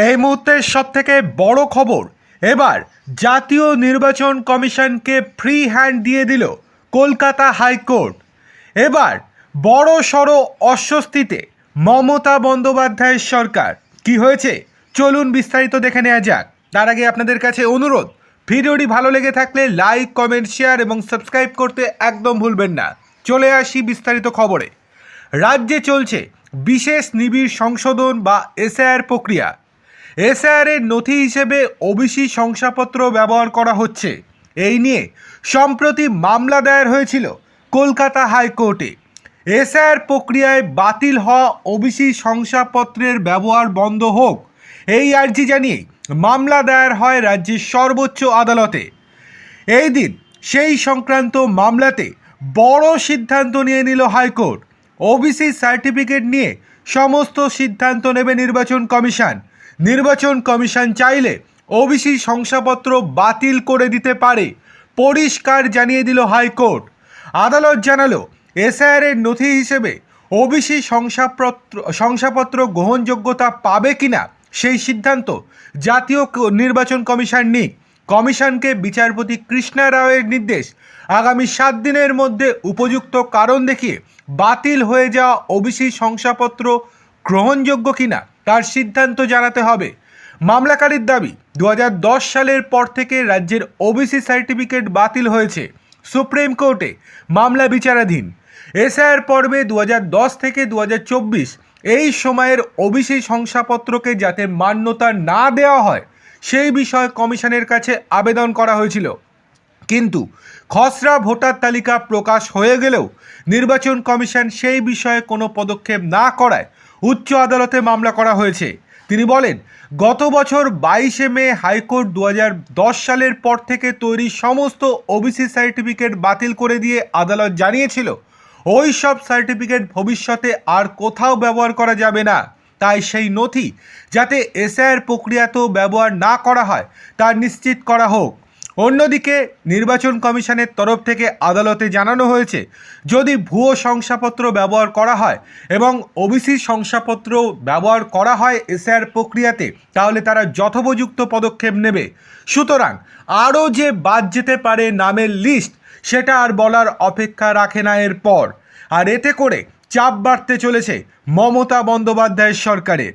এই মুহূর্তের সবথেকে বড় খবর, এবার জাতীয় নির্বাচন কমিশনকে ফ্রি হ্যান্ড দিয়ে দিল কলকাতা হাইকোর্ট। এবার বড় সড়ো অস্বস্তিতে মমতা বন্দ্যোপাধ্যায়ের সরকার। কি হয়েছে চলুন বিস্তারিত দেখে নেওয়া যাক। তার আগে আপনাদের কাছে অনুরোধ, ভিডিওটি ভালো লেগে থাকলে লাইক, কমেন্ট, শেয়ার এবং সাবস্ক্রাইব করতে একদম ভুলবেন না। চলে আসি বিস্তারিত খবরে। রাজ্যে চলছে বিশেষ নিবিড় সংশোধন বা এসআইআর প্রক্রিয়া। এসআইআরের নথি হিসেবে ওবিসি শংসাপত্র ব্যবহার করা হচ্ছে। এই নিয়ে সম্প্রতি মামলা দায়ের হয়েছিল কলকাতা হাইকোর্টে। এসআইআর প্রক্রিয়ায় বাতিল হওয়া ওবিসি শংসাপত্রের ব্যবহার বন্ধ হোক, এই আর্জি জানিয়ে মামলা দায়ের হয় রাজ্যের সর্বোচ্চ আদালতে। এই দিন সেই সংক্রান্ত মামলাতে বড় সিদ্ধান্ত নিয়ে নিল হাইকোর্ট। ওবিসি সার্টিফিকেট নিয়ে সমস্ত সিদ্ধান্ত নেবে নির্বাচন কমিশন। নির্বাচন কমিশন চাইলে ওবিসি শংসাপত্র বাতিল করে দিতে পারে, পরিষ্কার জানিয়ে দিল হাইকোর্ট। আদালত জানালো, এসআইআরের নথি হিসেবে ওবিসি শংসাপত্র গ্রহণযোগ্যতা পাবে কিনা সেই সিদ্ধান্ত জাতীয় নির্বাচন কমিশন নিক। কমিশনকে বিচারপতি কৃষ্ণা রাওয়ের নির্দেশ, আগামী 7 দিনের মধ্যে উপযুক্ত কারণ দেখিয়ে বাতিল হয়ে যাওয়া ওবিসি শংসাপত্র গ্রহণযোগ্য কিনা তার সিদ্ধান্ত জানাতে হবে। মামলাকারীর দাবি, 2010 সালের পর থেকে রাজ্যের ওবিসি সার্টিফিকেট বাতিল হয়েছে। সুপ্রিম কোর্টে মামলা বিচারাধীন। এসআইআর পর্বে 2010 থেকে 2024 এই সময়ের ওবিসি শংসাপত্রকে যাতে মান্যতা না দেওয়া হয় সেই বিষয়ে কমিশনের কাছে আবেদন করা হয়েছিল, কিন্তু খসড়া ভোটার তালিকা প্রকাশ হয়ে গেলেও নির্বাচন কমিশন সেই বিষয়ে কোনো পদক্ষেপ না করায় উচ্চ আদালতে মামলা করা হয়েছে। তিনি বলেন, গত বছর 22শে মে হাইকোর্ট 2010 সালের পর থেকে তৈরি সমস্ত ওবিসি সার্টিফিকেট বাতিল করে দিয়ে আদালত জানিয়েছিল ওই সব সার্টিফিকেট ভবিষ্যতে আর কোথাও ব্যবহার করা যাবে না। তাই সেই নথি যাতে এসআইআর প্রক্রিয়াতেও ব্যবহার না করা হয় তা নিশ্চিত করা হোক। অন্যদিকে নির্বাচন কমিশনের তরফ থেকে আদালতে জানানো হয়েছে, যদি ভুয়ো শংসাপত্র ব্যবহার করা হয় এবং ওবিসি শংসাপত্র ব্যবহার করা হয় এসআইআর প্রক্রিয়াতে, তাহলে তারা যথোপযুক্ত পদক্ষেপ নেবে। সুতরাং আরও যে বাদ যেতে পারে নামের লিস্ট, সেটা আর বলার অপেক্ষা রাখে না এরপর। আর এতে করে চাপ বাড়তে চলেছে মমতা বন্দ্যোপাধ্যায়ের সরকারের।